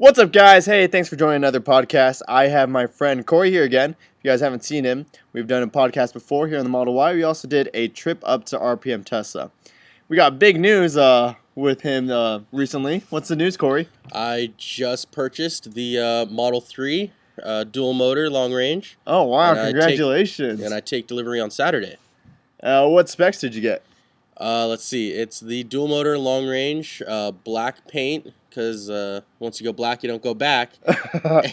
What's up, guys? Hey, thanks for joining another podcast. I have my friend Cory here again. If you guys haven't seen him, we've done a podcast before here on the Model Y. We also did a trip up to RPM Tesla. We got big news with him recently. What's the news, Cory? I just purchased the Model 3 dual motor long range. Oh, wow. And Congratulations. I take delivery on Saturday. What specs did you get? Let's see. It's the dual motor long range, black paint, because once you go black, you don't go back.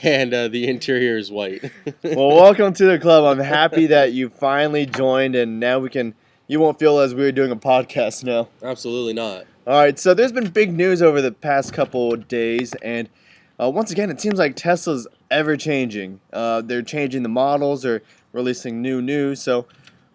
And the interior is white. Well, welcome to the club. I'm happy that you finally joined, and now you won't feel as weird doing a podcast now. Absolutely not. All right, so there's been big news over the past couple of days, and once again, it seems like Tesla's ever changing. They're changing the models, they're releasing new news, so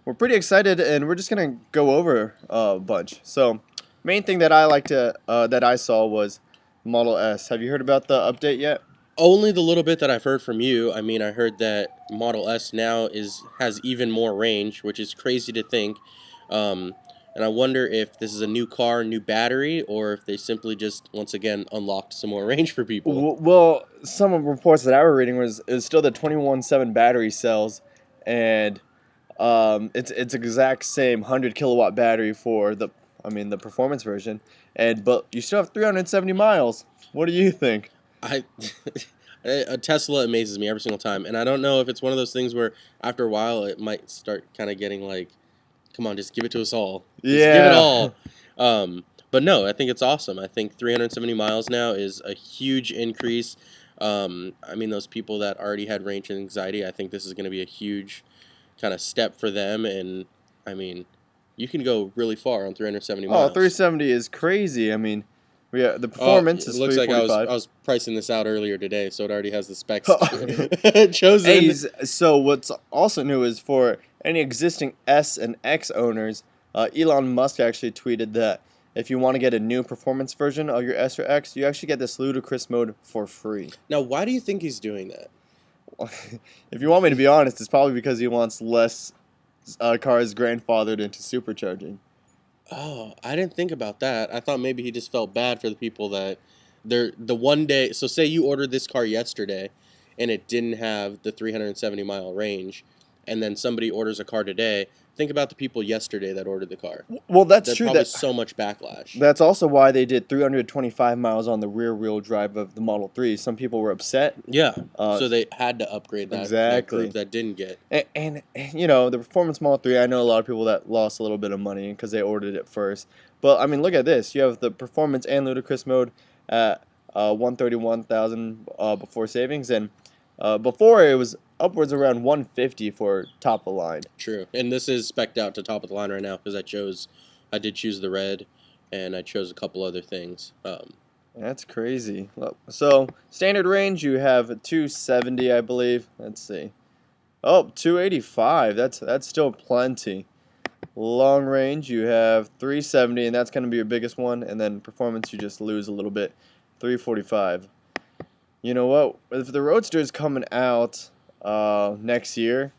we're pretty excited, and we're just gonna go over a bunch. So, main thing that I saw was Model S. Have you heard about the update yet? Only the little bit that I've heard from you. I mean, I heard that Model S now has even more range, which is crazy to think. And I wonder if this is a new car, new battery, or if they simply just, once again, unlocked some more range for people. Well, some of the reports that I were reading was still the 21.7 battery cells, and it's exact same 100 kilowatt battery for the performance version, but you still have 370 miles. What do you think? A Tesla amazes me every single time, and I don't know if it's one of those things where after a while it might start kind of getting like, come on, just give it to us all. Just give it all. But no, I think it's awesome. I think 370 miles now is a huge increase. Those people that already had range anxiety, I think this is going to be a huge kind of step for them. And, I mean, you can go really far on 370 miles. Oh, 370 is crazy. I mean, the performance is 345. It looks like I was pricing this out earlier today, so it already has the specs chosen. Hey, so what's also new is for any existing S and X owners, Elon Musk actually tweeted that if you want to get a new performance version of your S or X, you actually get this ludicrous mode for free. Now, why do you think he's doing that? If you want me to be honest, it's probably because he wants less cars grandfathered into supercharging. Oh, I didn't think about that. I thought maybe he just felt bad for the people that the one day. So say you ordered this car yesterday, and it didn't have the 370-mile range, and then somebody orders a car today. Think about the people yesterday that ordered the car. Well, that's true. There's probably so much backlash. That's also why they did 325 miles on the rear-wheel drive of the Model 3. Some people were upset. Yeah, so they had to upgrade that group that didn't get. And the Performance Model 3, I know a lot of people that lost a little bit of money because they ordered it first. But, I mean, look at this. You have the Performance and Ludicrous mode at $131,000 before savings. And before, it was upwards around $150 for top of the line. True, and this is spec'd out to top of the line right now because I did choose the red, and I chose a couple other things. That's crazy. So standard range, you have 270, I believe. Let's see. Oh, 285. That's still plenty. Long range, you have 370, and that's going to be your biggest one. And then performance, you just lose a little bit, 345. You know what? If the Roadster is coming out next year,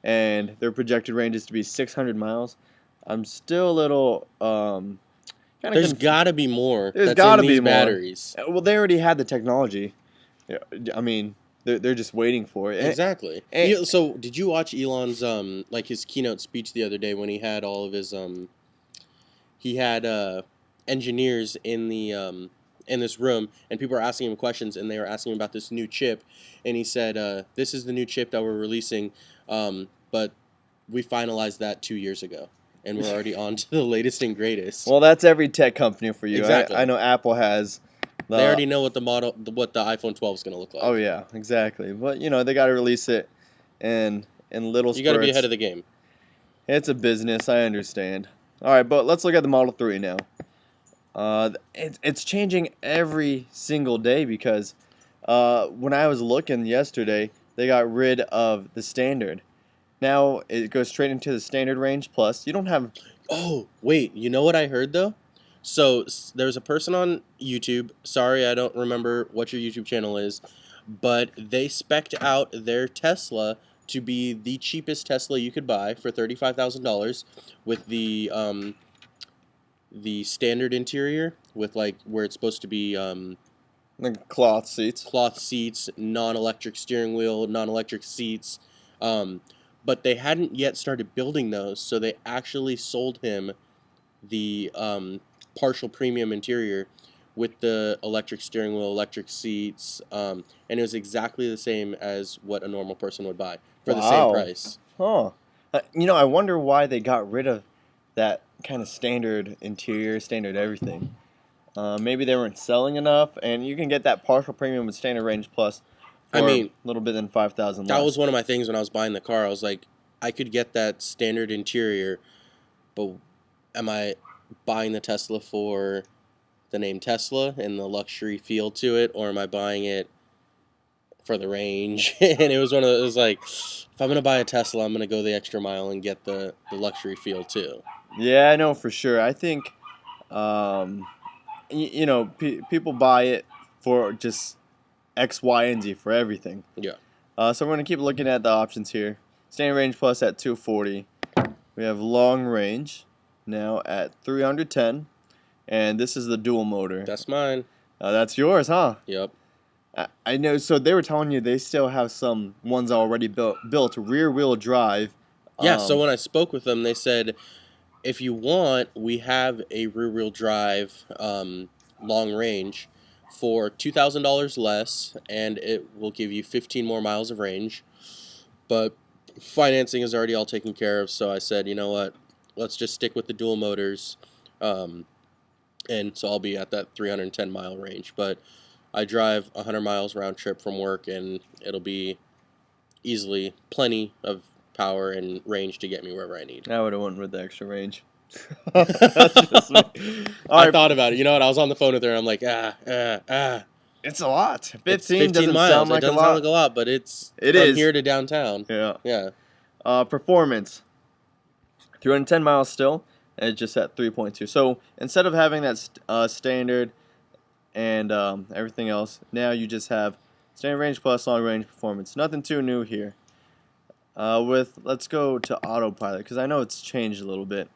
and their projected range is to be 600 miles, I'm still a little There's got to be more. There's got to be more batteries. Well, they already had the technology. I mean, they're just waiting for it. Exactly. So, did you watch Elon's his keynote speech the other day when he had all of his he had engineers in the in this room, and people were asking him questions, and they were asking him about this new chip, and he said, "This is the new chip that we're releasing, but we finalized that 2 years ago, and we're already on to the latest and greatest." Well, that's every tech company for you. Exactly. I know Apple has. They already know what the iPhone 12 is going to look like. Oh yeah, exactly. But they got to release it in little spurts. You got to be ahead of the game. It's a business, I understand. All right, but let's look at the Model 3 now. It's changing every single day because when I was looking yesterday, they got rid of the standard. Now it goes straight into the standard range plus. You don't have... Oh, wait. You know what I heard, though? So there's a person on YouTube. Sorry, I don't remember what your YouTube channel is. But they spec'd out their Tesla to be the cheapest Tesla you could buy for $35,000 with the standard interior with like where it's supposed to be The cloth seats. Cloth seats, non-electric steering wheel, non-electric seats. But they hadn't yet started building those, so they actually sold him the partial premium interior with the electric steering wheel, electric seats, and it was exactly the same as what a normal person would buy for the same Wow. price. Huh. I wonder why they got rid of that kind of standard interior, standard everything. Maybe they weren't selling enough, and you can get that partial premium with standard range plus for I mean, a little bit than 5,000 that less. was one of my things when I was buying the car. I was like, I could get that standard interior, but am I buying the Tesla for the name Tesla and the luxury feel to it, or am I buying it for the range? And it was one of those, like, if I'm going to buy a Tesla, I'm going to go the extra mile and get the luxury feel too. Yeah, I know for sure. I think, people buy it for just X, Y, and Z for everything. Yeah. So we're going to keep looking at the options here. Standard range plus at 240. We have long range now at 310. And this is the dual motor. That's mine. That's yours, huh? Yep. I know. So they were telling you they still have some ones already built rear-wheel drive. Yeah, so when I spoke with them, they said, if you want, we have a rear-wheel drive long range for $2,000 less, and it will give you 15 more miles of range. But financing is already all taken care of, so I said, you know what, let's just stick with the dual motors. And so I'll be at that 310 mile range. But I drive 100 miles round trip from work, and it'll be easily plenty of power and range to get me wherever I need. I would have went with the extra range. That's just me. I thought about it. You know what? I was on the phone with her, and I'm like, It's a lot. 15, it's 15 doesn't miles. sound like it doesn't a lot. sound like a lot, but it's It from is. here to downtown. Yeah. Yeah. Performance. 310 miles still, and it's just at 3.2. So instead of having that standard and everything else, now you just have standard range plus long range performance. Nothing too new here. Let's go to autopilot because I know it's changed a little bit,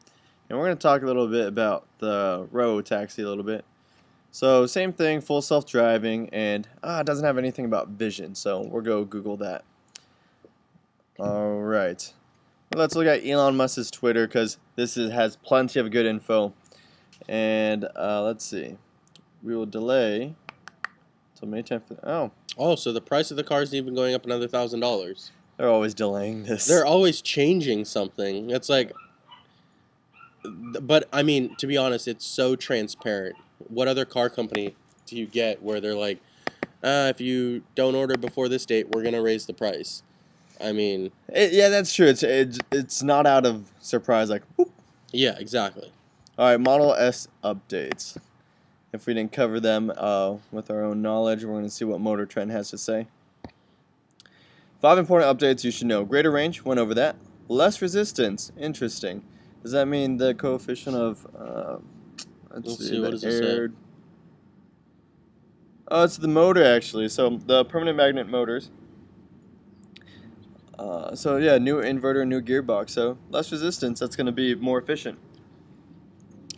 and we're going to talk a little bit about the robo taxi a little bit. So same thing, full self-driving, and it doesn't have anything about vision, so we'll go Google that. All right. Let's look at Elon Musk's Twitter because this has plenty of good info. And let's see. We will delay till May 10th. Oh, so the price of the car isn't even going up another $1,000. They're always delaying this. They're always changing something. It's like, but I mean, to be honest, it's so transparent. What other car company do you get where they're like, if you don't order before this date, we're going to raise the price? I mean... yeah, that's true. It's not out of surprise, like, whoop. Yeah, exactly. All right, Model S updates. If we didn't cover them with our own knowledge, we're going to see what Motor Trend has to say. 5 important updates you should know. Greater range, went over that. Less resistance, interesting. Does that mean the coefficient of... let's see, what does it say? Oh, it's the motor, actually. So, the permanent magnet motors. So, yeah, new inverter, new gearbox. So, less resistance, that's going to be more efficient.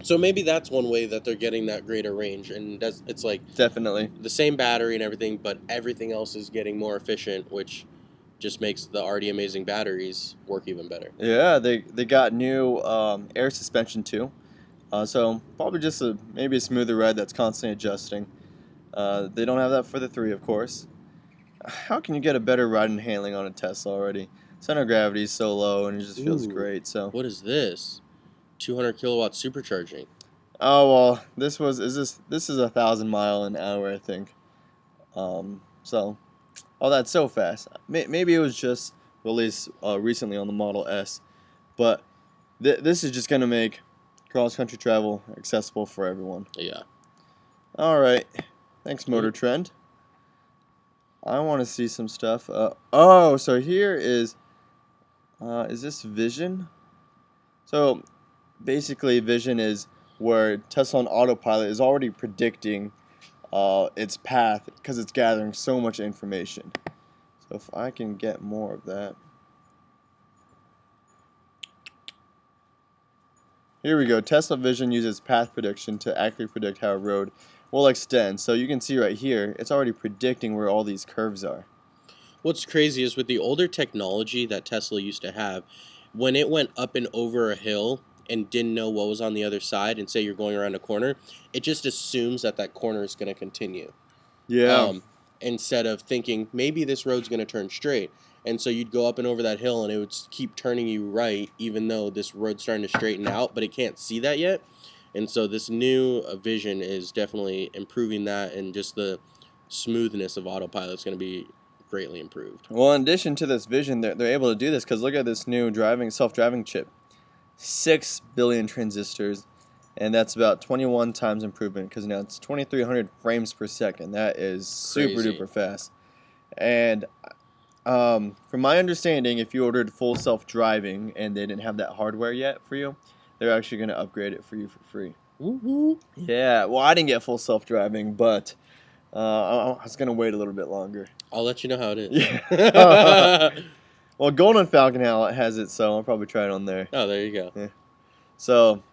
So maybe that's one way that they're getting that greater range, and it's like Definitely the same battery and everything, but everything else is getting more efficient, which just makes the already amazing batteries work even better. Yeah, they got new air suspension too, so probably just maybe a smoother ride that's constantly adjusting. They don't have that for the 3, of course. How can you get a better ride and handling on a Tesla already? Center of gravity is so low and it just feels great. So what is this? 200 kilowatt supercharging. Oh well, this is 1,000 mile an hour, I think. So, that's so fast. Maybe it was just released recently on the Model S, but this is just gonna make cross country travel accessible for everyone. Yeah. All right, thanks Motor Trend. I want to see some stuff. So here is this Vision? So basically, Vision is where Tesla on autopilot is already predicting its path because it's gathering so much information. So if I can get more of that. Here we go. Tesla Vision uses path prediction to accurately predict how a road will extend. So you can see right here, it's already predicting where all these curves are. What's crazy is with the older technology that Tesla used to have, when it went up and over a hill and didn't know what was on the other side, and say you're going around a corner, it just assumes that that corner is going to continue. Yeah. Instead of thinking maybe this road's going to turn straight. And so you'd go up and over that hill and it would keep turning you right, even though this road's starting to straighten out, but it can't see that yet. And so this new vision is definitely improving that, and just the smoothness of autopilot is going to be greatly improved. Well, in addition to this vision, they're able to do this because look at this new self-driving chip. 6 billion transistors, and that's about 21 times improvement because now it's 2,300 frames per second. That is super Crazy. duper fast. And from my understanding, if you ordered full self-driving and they didn't have that hardware yet for you, they're actually going to upgrade it for you for free. Woo-hoo. Yeah, well, I didn't get full self-driving, but I was going to wait a little bit longer. I'll let you know how it is. Yeah. Well, Golden Falcon has it, so I'll probably try it on there. Oh, there you go. Yeah. So,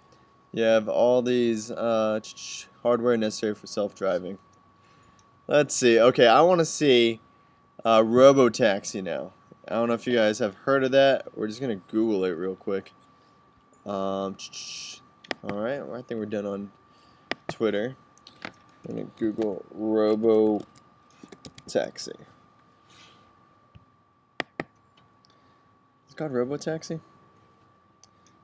you have all these hardware necessary for self-driving. Let's see. Okay, I want to see Robotaxi now. I don't know if you guys have heard of that. We're just going to Google it real quick. All right, I think we're done on Twitter. I'm going to Google Robotaxi. It's called Robotaxi?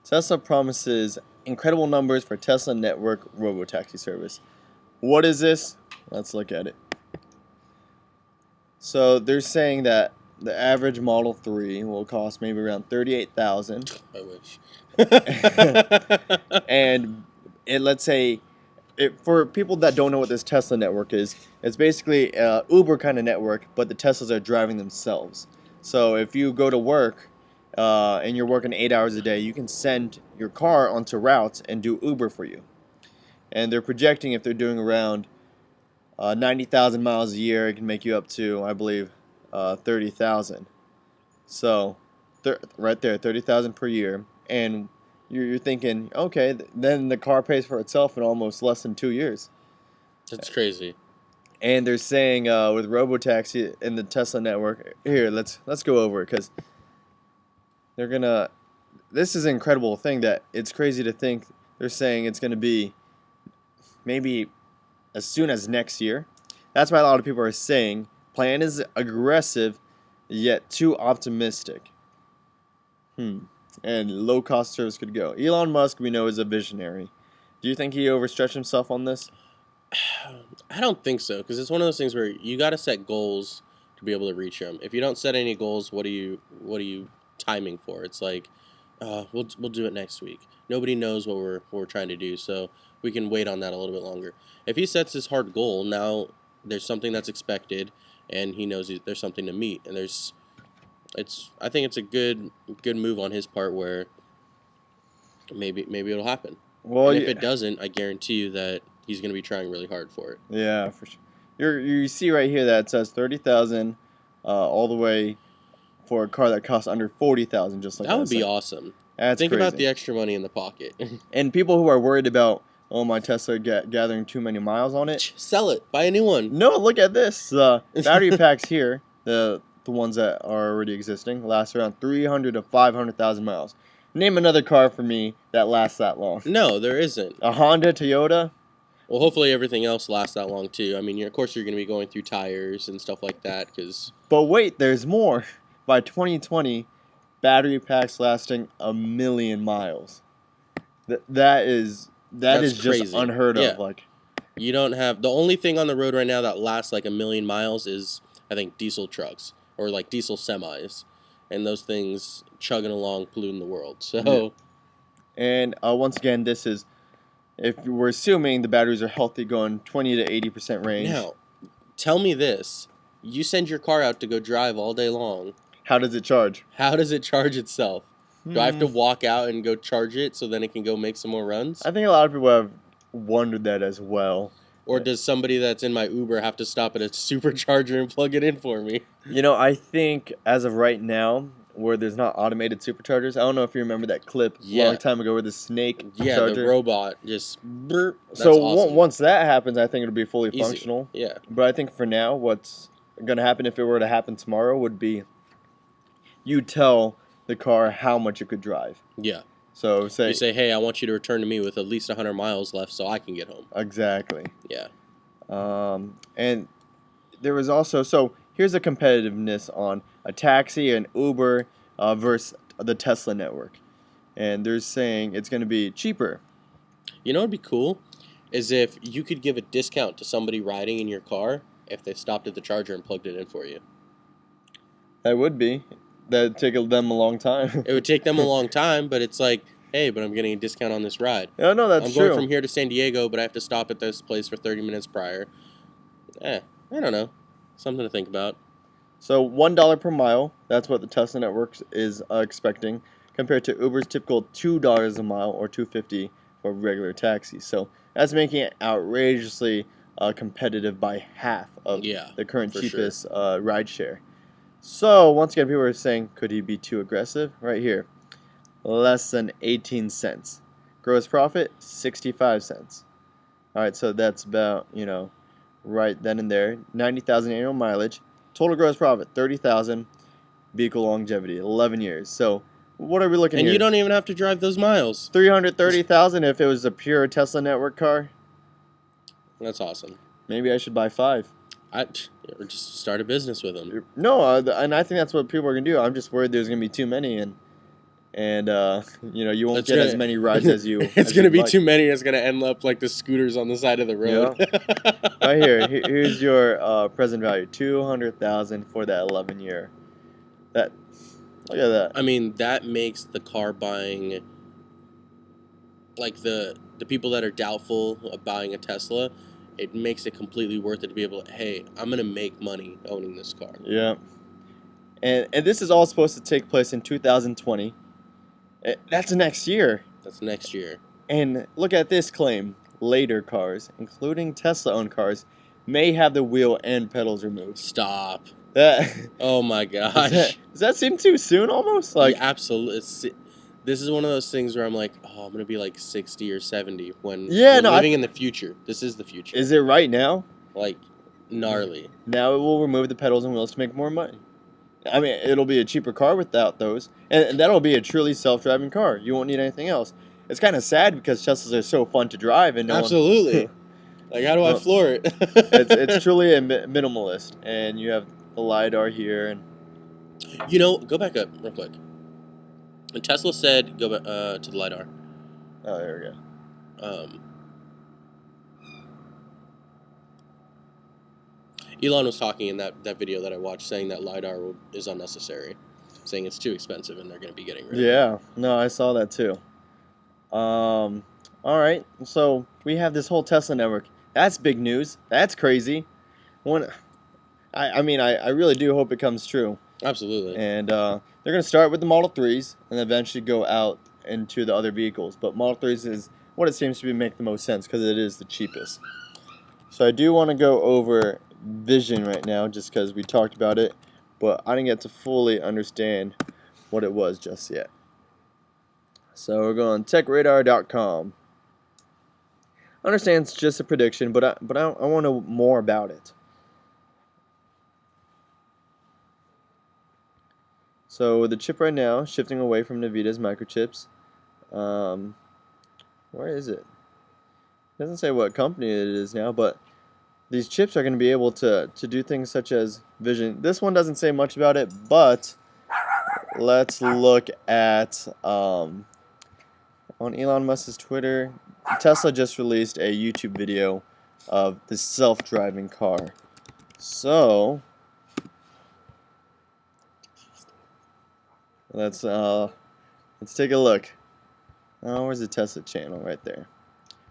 Tesla promises incredible numbers for Tesla network Robotaxi service. What is this? Let's look at it. So they're saying that the average Model 3 will cost maybe around $38,000. I wish. And let's say, for people that don't know what this Tesla network is, it's basically an Uber kind of network, but the Teslas are driving themselves. So if you go to work and you're working 8 hours a day, you can send your car onto routes and do Uber for you. And they're projecting if they're doing around 90,000 miles a year, it can make you up to, I believe, 30,000. So, right there, 30,000 per year. And you're thinking, okay, then the car pays for itself in almost less than 2 years. That's crazy. And they're saying with Robotaxi in the Tesla network, here, let's go over it because they're gonna. This is an incredible thing that it's crazy to think they're saying it's gonna be maybe as soon as next year. That's why a lot of people are saying plan is aggressive yet too optimistic. And low cost service could go. Elon Musk, we know, is a visionary. Do you think he overstretched himself on this? I don't think so, because it's one of those things where you got to set goals to be able to reach them. If you don't set any goals, what are you timing for? It's like we'll do it next week. Nobody knows what we're trying to do, so we can wait on that a little bit longer. If he sets his hard goal, now there's something that's expected, and he knows there's something to meet, and I think it's a good move on his part where maybe it'll happen. Well, and if it doesn't, I guarantee you that he's going to be trying really hard for it. Yeah, for sure. You see right here that it says 30,000 all the way for a car that costs under 40,000, just like that. That would be awesome. That's Think crazy. about the extra money in the pocket. And people who are worried about, oh, my Tesla gathering too many miles on it, sell it. Buy a new one. No, look at this. Battery packs here, the ones that are already existing, last around 300 to 500,000 miles. Name another car for me that lasts that long. No, there isn't. A Honda, Toyota? Well, hopefully everything else lasts that long too. I mean, of course you're going to be going through tires and stuff like that. But wait, there's more. By 2020, battery packs lasting 1 million miles. That is just crazy. Unheard of. Yeah. Like, you don't have, the only thing on the road right now that lasts like 1 million miles is, I think, diesel trucks or like diesel semis, and those things chugging along polluting the world. So, yeah. And once again, this is, if we're assuming the batteries are healthy, going 20 to 80% range. Now, tell me this: you send your car out to go drive all day long. How does it charge? How does it charge itself? Do I have to walk out and go charge it so then it can go make some more runs? I think a lot of people have wondered that as well. Or does somebody that's in my Uber have to stop at a supercharger and plug it in for me? You know, I think as of right now, where there's not automated superchargers. I don't know if you remember that clip a long time ago where the snake Yeah, charger. the robot just burp. That's so awesome. Once that happens, I think it'll be fully Easy. functional. Yeah. But I think for now, what's going to happen if it were to happen tomorrow would be you tell the car how much it could drive. Yeah. So you say, hey, I want you to return to me with at least 100 miles left so I can get home. Exactly. Yeah. And there was also, so here's the competitiveness on a taxi and Uber versus the Tesla network. And they're saying it's going to be cheaper. You know what would be cool? Is if you could give a discount to somebody riding in your car if they stopped at the charger and plugged it in for you. That would be. That'd take them a long time. It would take them a long time, but it's like, hey, but I'm getting a discount on this ride. Yeah, no, that's true. I'm going from here to San Diego, but I have to stop at this place for 30 minutes prior. I don't know. Something to think about. So $1 per mile, that's what the Tesla network is expecting, compared to Uber's typical $2 a mile or $2.50 for regular taxis. So that's making it outrageously competitive by half of the current cheapest rideshare. So once again, people are saying, could he be too aggressive? Right here, less than 18 cents. Gross profit, 65 cents. All right, so that's about, right then and there. 90,000 annual mileage. Total gross profit, 30,000. Vehicle longevity, 11 years. So what are we looking at? And you don't even have to drive those miles. 330,000 if it was a pure Tesla network car. That's awesome. Maybe I should buy 5. Or just start a business with them. No, and I think that's what people are going to do. I'm just worried there's going to be too many, and you won't get as many rides as you. It's going to be too many. It's going to end up like the scooters on the side of the road. Yeah. Right here. Here's your present value, 200,000 for that 11-year. Look at that. I mean, that makes the car buying, like the people that are doubtful of buying a Tesla, it makes it completely worth it to be able to, hey, I'm going to make money owning this car. Yeah. And this is all supposed to take place in 2020. That's next year. That's next year. And look at this claim. Later cars, including Tesla-owned cars, may have the wheel and pedals removed. Stop. That, oh my gosh. Does that seem too soon almost? Like, yeah, absolutely. This is one of those things where I'm like, oh, I'm going to be like 60 or 70 when we're living in the future. This is the future. Is it right now? Like, gnarly. Now it will remove the pedals and wheels to make more money. I mean, it'll be a cheaper car without those. And that'll be a truly self-driving car. You won't need anything else. It's kind of sad because Teslas are so fun to drive. And absolutely. Like, how do I floor it? it's truly a minimalist. And you have the LiDAR here. And go back up real quick. And Tesla said, go back to the LiDAR. Oh, there we go. Elon was talking in that video that I watched, saying that LiDAR is unnecessary, saying it's too expensive and they're going to be getting rid of it. Yeah, no, I saw that too. All right, so we have this whole Tesla network. That's big news. That's crazy. I really do hope it comes true. Absolutely. And they're going to start with the Model 3s and eventually go out into the other vehicles. But Model 3s is what it seems to make the most sense because it is the cheapest. So I do want to go over vision right now just because we talked about it, but I didn't get to fully understand what it was just yet. So we're going techradar.com. I understand it's just a prediction, but I want to know more about it. So the chip right now, shifting away from NVIDIA's microchips. Where is it? It doesn't say what company it is now, but these chips are going to be able to do things such as vision. This one doesn't say much about it, but let's look at on Elon Musk's Twitter. Tesla just released a YouTube video of the self-driving car. So let's take a look. Oh, where's the Tesla channel? Right there.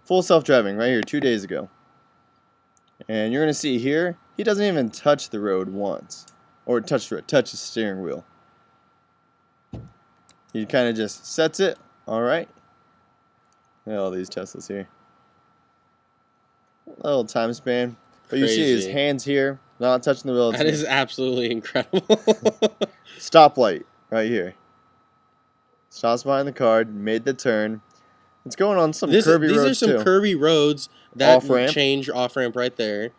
Full self-driving right here 2 days ago. And you're going to see here, he doesn't even touch the road once. Or touch the steering wheel. He kind of just sets it. Alright. Look at all these Teslas here. A little time span. But you see his hands here, not touching the wheel. That is absolutely incredible. Stoplight. right here. Stops behind the car, made the turn. It's going on some These curvy are roads some too. curvy roads that Off-ramp. change off-ramp right there.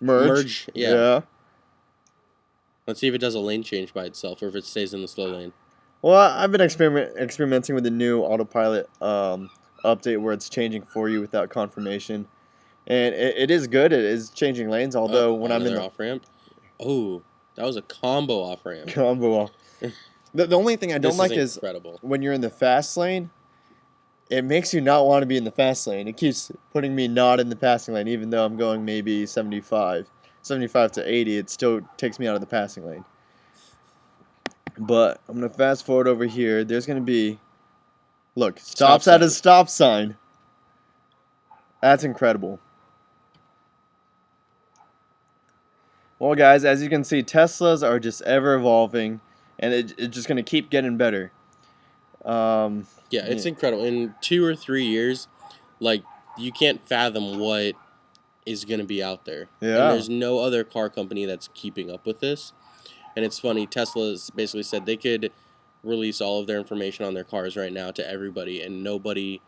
Merge. Yeah. Let's see if it does a lane change by itself or if it stays in the slow lane. Well, I've been experimenting with the new autopilot update where it's changing for you without confirmation. And it is good. It is changing lanes, although when I'm in the off-ramp. Oh, that was a combo off-ramp. combo. The only thing I don't like is incredible. when you're in the fast lane, it makes you not want to be in the fast lane. It keeps putting me not in the passing lane, even though I'm going maybe 75 to 80. It still takes me out of the passing lane. But I'm going to fast forward over here. There's going to be, look, stops at a stop sign. That's incredible. Well, guys, as you can see, Teslas are just ever evolving, and it's just going to keep getting better. Yeah, it's incredible. In 2 or 3 years, like, you can't fathom what is going to be out there. Yeah. And there's no other car company that's keeping up with this. And it's funny, Tesla's basically said they could release all of their information on their cars right now to everybody, and nobody,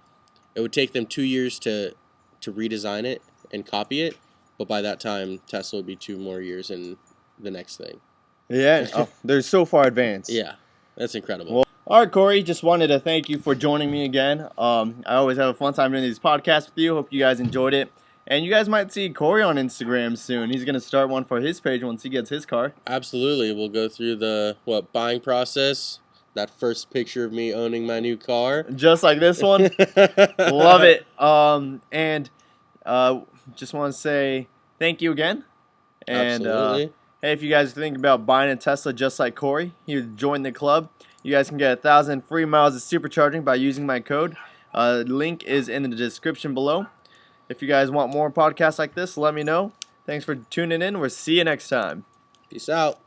it would take them 2 years to redesign it and copy it, but by that time, Tesla would be 2 more years in the next thing. Yeah, they're so far advanced. Yeah, that's incredible. Well, all right, Corey, just wanted to thank you for joining me again. I always have a fun time doing these podcasts with you. Hope you guys enjoyed it. And you guys might see Corey on Instagram soon. He's going to start one for his page once he gets his car. Absolutely. We'll go through the buying process, that first picture of me owning my new car. Just like this one. Love it. Just want to say thank you again. And Absolutely. hey, if you guys think about buying a Tesla just like Corey, you join the club. You guys can get 1,000 free miles of supercharging by using my code. Link is in the description below. If you guys want more podcasts like this, let me know. Thanks for tuning in. We'll see you next time. Peace out.